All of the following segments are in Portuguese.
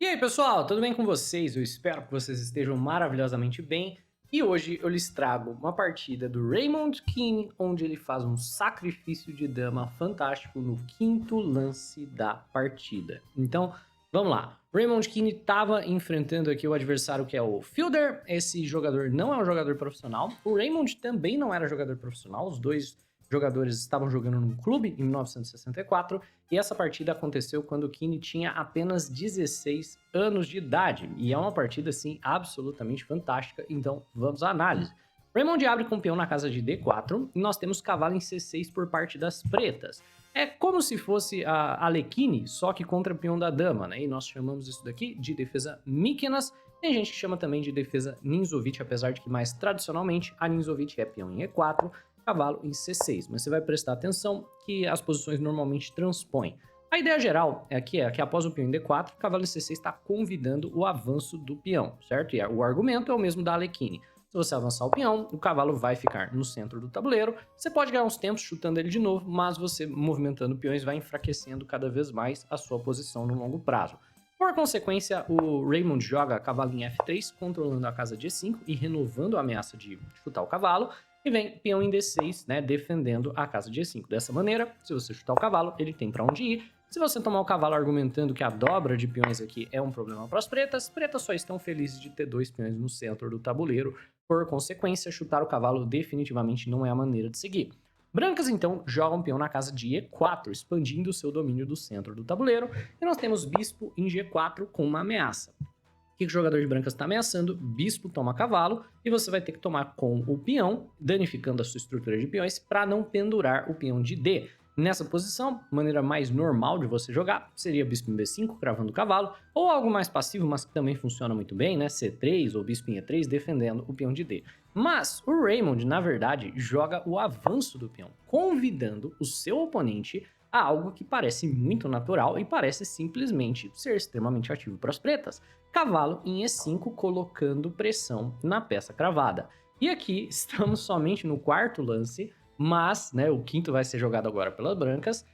E aí, pessoal, tudo bem com vocês? Eu espero que vocês estejam maravilhosamente bem. E hoje eu lhes trago uma partida do Raymond Keane, onde ele faz um sacrifício de dama fantástico no quinto lance da partida. Então, vamos lá. Raymond Keane estava enfrentando aqui o adversário que é o Fielder. Esse jogador não é um jogador profissional. O Raymond também não era jogador profissional. Os dois jogadores estavam jogando num clube em 1964 e essa partida aconteceu quando o Keane tinha apenas 16 anos de idade. E é uma partida, assim, absolutamente fantástica. Então, vamos à análise. Raymond abre com o peão na casa de D4 e nós temos cavalo em C6 por parte das pretas. É como se fosse a Alekhine, só que contra o peão da dama, né? E nós chamamos isso daqui de defesa Mykonos. Tem gente que chama também de defesa Ninzovich, apesar de que mais tradicionalmente a Ninzovich é peão em E4, cavalo em C6, mas você vai prestar atenção que as posições normalmente transpõem. A ideia geral é que após o peão em D4, o cavalo em C6 está convidando o avanço do peão, certo? E o argumento é o mesmo da Alekhine. Se você avançar o peão, o cavalo vai ficar no centro do tabuleiro. Você pode ganhar uns tempos chutando ele de novo, mas você movimentando peões vai enfraquecendo cada vez mais a sua posição no longo prazo. Por consequência, o Raymond joga cavalo em F3, controlando a casa de E5 e renovando a ameaça de chutar o cavalo. E vem peão em D6, né, defendendo a casa de E5. Dessa maneira, se você chutar o cavalo, ele tem para onde ir. Se você tomar o cavalo argumentando que a dobra de peões aqui é um problema para as pretas só estão felizes de ter dois peões no centro do tabuleiro. Por consequência, chutar o cavalo definitivamente não é a maneira de seguir. Brancas, então, jogam peão na casa de E4, expandindo o seu domínio do centro do tabuleiro. E nós temos bispo em G4 com uma ameaça. O que o jogador de brancas está ameaçando? Bispo toma cavalo e você vai ter que tomar com o peão, danificando a sua estrutura de peões para não pendurar o peão de D. Nessa posição, maneira mais normal de você jogar seria bispo em B5, cravando o cavalo, ou algo mais passivo, mas que também funciona muito bem, né? C3 ou bispo em E3, defendendo o peão de D. Mas o Raymond, na verdade, joga o avanço do peão, convidando o seu oponente a algo que parece muito natural e parece simplesmente ser extremamente ativo para as pretas. Cavalo em E5, colocando pressão na peça cravada. E aqui estamos somente no quarto lance, mas, né, o quinto vai ser jogado agora pelas brancas.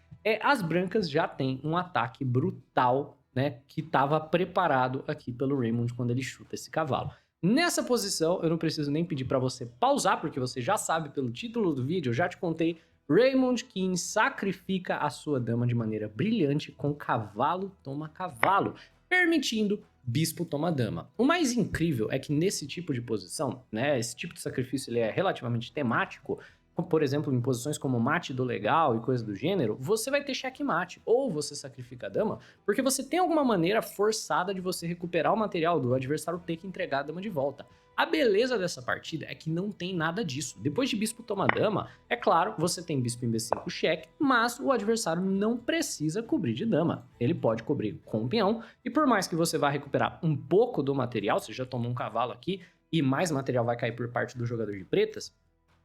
As brancas já têm um ataque brutal, né, que estava preparado aqui pelo Raymond quando ele chuta esse cavalo. Nessa posição, eu não preciso nem pedir para você pausar, porque você já sabe pelo título do vídeo, eu já te contei. Raymond Keane sacrifica a sua dama de maneira brilhante com cavalo toma cavalo, permitindo bispo toma dama. O mais incrível é que nesse tipo de posição, né, esse tipo de sacrifício ele é relativamente temático, por exemplo, em posições como mate do legal e coisa do gênero, você vai ter checkmate, ou você sacrifica a dama, porque você tem alguma maneira forçada de você recuperar o material do adversário ter que entregar a dama de volta. A beleza dessa partida é que não tem nada disso. Depois de bispo toma dama, é claro, você tem bispo em B5 cheque, mas o adversário não precisa cobrir de dama. Ele pode cobrir com o peão, e por mais que você vá recuperar um pouco do material, você já tomou um cavalo aqui, e mais material vai cair por parte do jogador de pretas,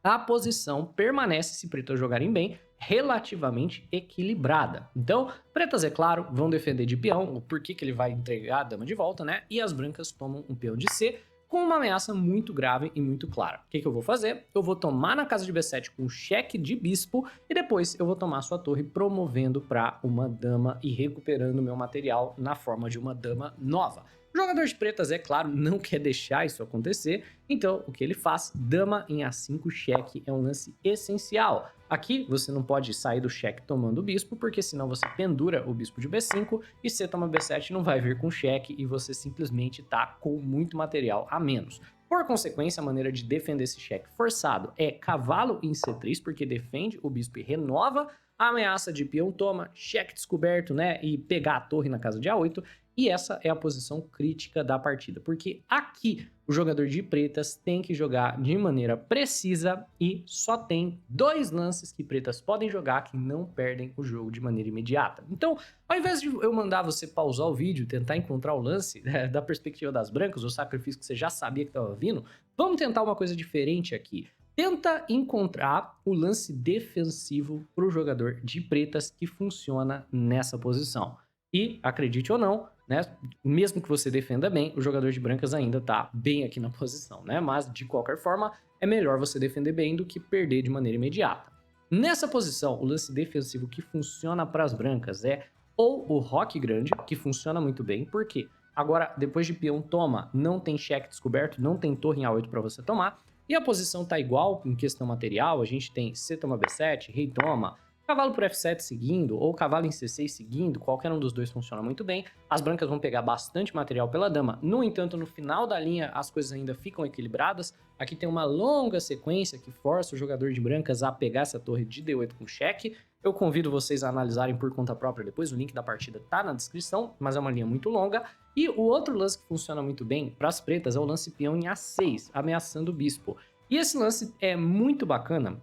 a posição permanece, se pretas jogarem bem, relativamente equilibrada. Então, pretas, é claro, vão defender de peão, o porquê que ele vai entregar a dama de volta, né? E as brancas tomam um peão de C, com uma ameaça muito grave e muito clara. O que eu vou fazer? Eu vou tomar na casa de B7 com cheque de bispo e depois eu vou tomar sua torre promovendo para uma dama e recuperando meu material na forma de uma dama nova. O jogador de pretas, é claro, não quer deixar isso acontecer, então o que ele faz? Dama em A5 cheque é um lance essencial. Aqui você não pode sair do cheque tomando o bispo, porque senão você pendura o bispo de B5 e você toma B7 não vai vir com cheque e você simplesmente tá com muito material a menos. Por consequência, a maneira de defender esse cheque forçado é cavalo em C3, porque defende o bispo e renova a ameaça de peão toma, cheque descoberto, né, e pegar a torre na casa de A8. E essa é a posição crítica da partida, porque aqui o jogador de pretas tem que jogar de maneira precisa e só tem dois lances que pretas podem jogar que não perdem o jogo de maneira imediata. Então, ao invés de eu mandar você pausar o vídeo e tentar encontrar o lance da perspectiva das brancas, o sacrifício que você já sabia que estava vindo, vamos tentar uma coisa diferente aqui. Tenta encontrar o lance defensivo para o jogador de pretas que funciona nessa posição. E, acredite ou não, né, mesmo que você defenda bem, o jogador de brancas ainda está bem aqui na posição, né? Mas, de qualquer forma, é melhor você defender bem do que perder de maneira imediata. Nessa posição, o lance defensivo que funciona para as brancas é ou o roque grande, que funciona muito bem, por quê? Agora, depois de peão toma, não tem cheque descoberto, não tem torre em A8 para você tomar. E a posição tá igual em questão material, a gente tem C toma B7, rei toma, cavalo por F7 seguindo, ou cavalo em C6 seguindo, qualquer um dos dois funciona muito bem. As brancas vão pegar bastante material pela dama, no entanto, no final da linha as coisas ainda ficam equilibradas. Aqui tem uma longa sequência que força o jogador de brancas a pegar essa torre de D8 com cheque. Eu convido vocês a analisarem por conta própria depois, o link da partida tá na descrição, mas é uma linha muito longa. E o outro lance que funciona muito bem para as pretas é o lance peão em A6, ameaçando o bispo. E esse lance é muito bacana,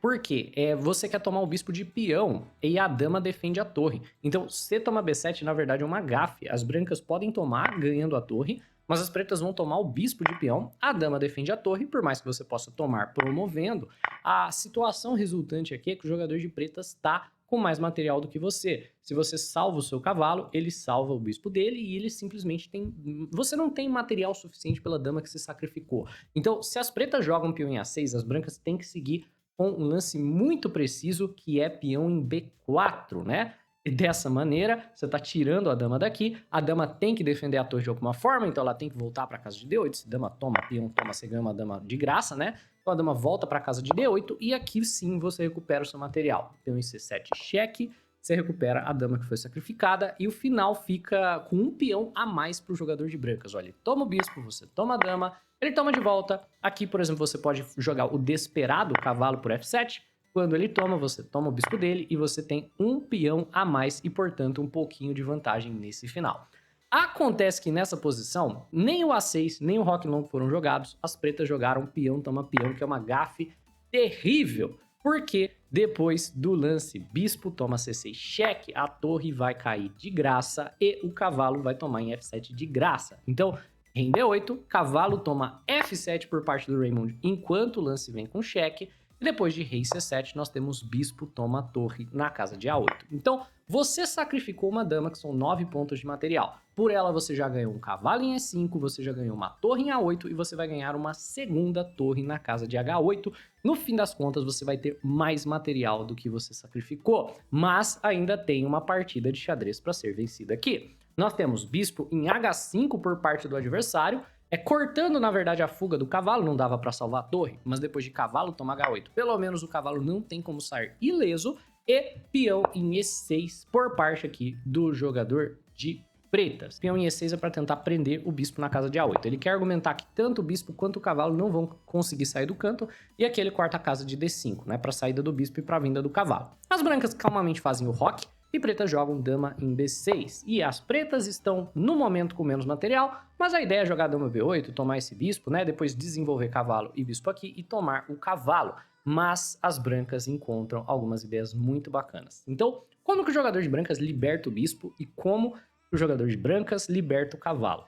porque você quer tomar o bispo de peão e a dama defende a torre. Então, C toma B7, na verdade, é uma gafe. As brancas podem tomar ganhando a torre, mas as pretas vão tomar o bispo de peão, a dama defende a torre, por mais que você possa tomar promovendo, a situação resultante aqui é que o jogador de pretas está com mais material do que você. Se você salva o seu cavalo, ele salva o bispo dele e ele simplesmente tem... Você não tem material suficiente pela dama que você sacrificou. Então, se as pretas jogam peão em A6, as brancas têm que seguir com um lance muito preciso, que é peão em B4, né? E dessa maneira, você tá tirando a dama daqui, a dama tem que defender a torre de alguma forma, então ela tem que voltar para casa de D8, se dama toma, peão toma, você ganha uma dama de graça, né? Então a dama volta para casa de D8 e aqui sim você recupera o seu material. Peão em C7 cheque, você recupera a dama que foi sacrificada e o final fica com um peão a mais pro jogador de brancas. Olha, ele toma o bispo, você toma a dama, ele toma de volta. Aqui, por exemplo, você pode jogar o desesperado cavalo por F7. Quando ele toma, você toma o bispo dele e você tem um peão a mais e, portanto, um pouquinho de vantagem nesse final. Acontece que nessa posição, nem o A6, nem o roque longo foram jogados. As pretas jogaram peão toma peão, que é uma gafe terrível. Porque depois do lance bispo toma C6 cheque, a torre vai cair de graça e o cavalo vai tomar em F7 de graça. Então, em D8, cavalo toma F7 por parte do Raymond, enquanto o lance vem com cheque. E depois de rei C7, nós temos bispo toma torre na casa de A8. Então, você sacrificou uma dama, que são 9 pontos de material. Por ela, você já ganhou um cavalo em E5, você já ganhou uma torre em A8 e você vai ganhar uma segunda torre na casa de H8. No fim das contas, você vai ter mais material do que você sacrificou, mas ainda tem uma partida de xadrez para ser vencida aqui. Nós temos bispo em H5 por parte do adversário, cortando, na verdade, a fuga do cavalo, não dava para salvar a torre, mas depois de cavalo toma H8, pelo menos o cavalo não tem como sair ileso, e peão em E6 por parte aqui do jogador de pretas. Peão em E6 é para tentar prender o bispo na casa de A8. Ele quer argumentar que tanto o bispo quanto o cavalo não vão conseguir sair do canto, e aqui ele corta a casa de D5, né, para a saída do bispo e para a vinda do cavalo. As brancas calmamente fazem o roque, e pretas jogam dama em B6. E as pretas estão, no momento, com menos material, mas a ideia é jogar dama B8, tomar esse bispo, né? Depois desenvolver cavalo e bispo aqui e tomar o cavalo. Mas as brancas encontram algumas ideias muito bacanas. Então, como que o jogador de brancas liberta o bispo e como o jogador de brancas liberta o cavalo?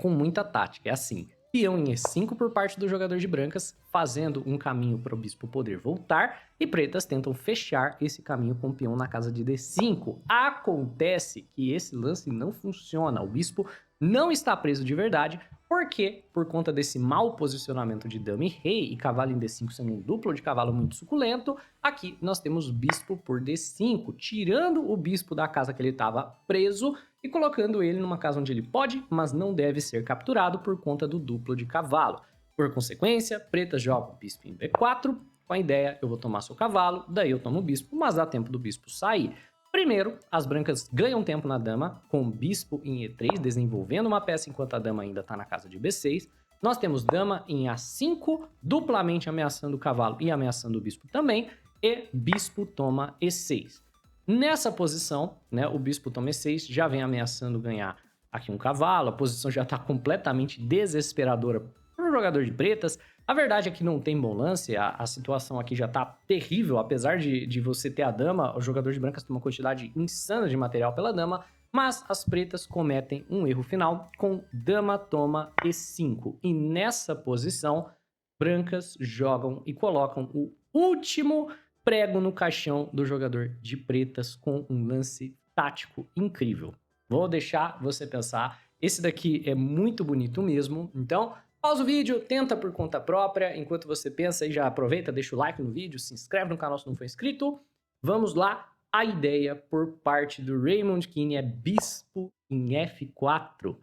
Com muita tática, é assim. Peão em E5 por parte do jogador de brancas, fazendo um caminho para o bispo poder voltar, e pretas tentam fechar esse caminho com o peão na casa de D5. Acontece que esse lance não funciona, o bispo não está preso de verdade, porque, por conta desse mau posicionamento de dama e rei, e cavalo em D5 sendo um duplo de cavalo muito suculento, aqui nós temos bispo por D5, tirando o bispo da casa que ele estava preso, e colocando ele numa casa onde ele pode, mas não deve ser capturado por conta do duplo de cavalo. Por consequência, pretas jogam bispo em B4, com a ideia, eu vou tomar seu cavalo, daí eu tomo o bispo, mas dá tempo do bispo sair. Primeiro, as brancas ganham tempo na dama, com o bispo em E3, desenvolvendo uma peça enquanto a dama ainda está na casa de B6. Nós temos dama em A5, duplamente ameaçando o cavalo e ameaçando o bispo também, e bispo toma E6. Nessa posição, né, o bispo toma E6, já vem ameaçando ganhar aqui um cavalo, a posição já está completamente desesperadora para o jogador de pretas. A verdade é que não tem bom lance, a situação aqui já está terrível, apesar de você ter a dama, o jogador de brancas tem uma quantidade insana de material pela dama, mas as pretas cometem um erro final com dama toma E5. E nessa posição, brancas jogam e colocam o último prego no caixão do jogador de pretas com um lance tático incrível. Vou deixar você pensar, esse daqui é muito bonito mesmo, então pausa o vídeo, tenta por conta própria, enquanto você pensa e já aproveita, deixa o like no vídeo, se inscreve no canal se não for inscrito. Vamos lá, a ideia por parte do Raymond Keane é bispo em F4.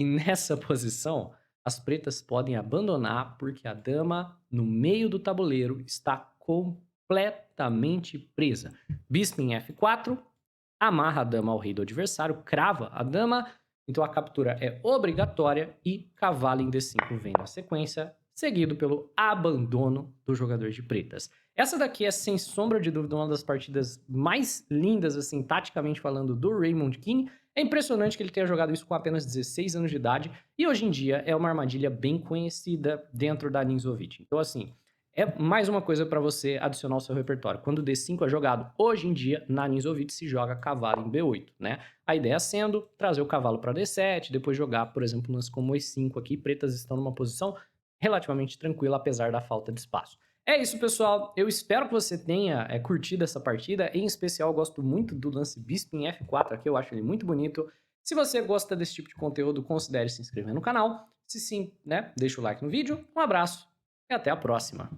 E nessa posição, as pretas podem abandonar porque a dama no meio do tabuleiro está completamente presa. Bispo em F4, amarra a dama ao rei do adversário, crava a dama, então a captura é obrigatória e cavalo em D5 vem na sequência, seguido pelo abandono do jogador de pretas. Essa daqui é, sem sombra de dúvida, uma das partidas mais lindas, assim, taticamente falando, do Raymond King. É impressionante que ele tenha jogado isso com apenas 16 anos de idade e hoje em dia é uma armadilha bem conhecida dentro da Ninzovic. Então, assim, é mais uma coisa para você adicionar ao seu repertório. Quando o D5 é jogado, hoje em dia, na Ninzovic se joga cavalo em B8, né? A ideia sendo trazer o cavalo para D7, depois jogar, por exemplo, lance como E5 aqui. Pretas estão numa posição relativamente tranquila, apesar da falta de espaço. É isso, pessoal. Eu espero que você tenha curtido essa partida. Em especial, eu gosto muito do lance Bispo em F4 aqui, eu acho ele muito bonito. Se você gosta desse tipo de conteúdo, considere se inscrever no canal. Se sim, né, deixa o like no vídeo. Um abraço e até a próxima.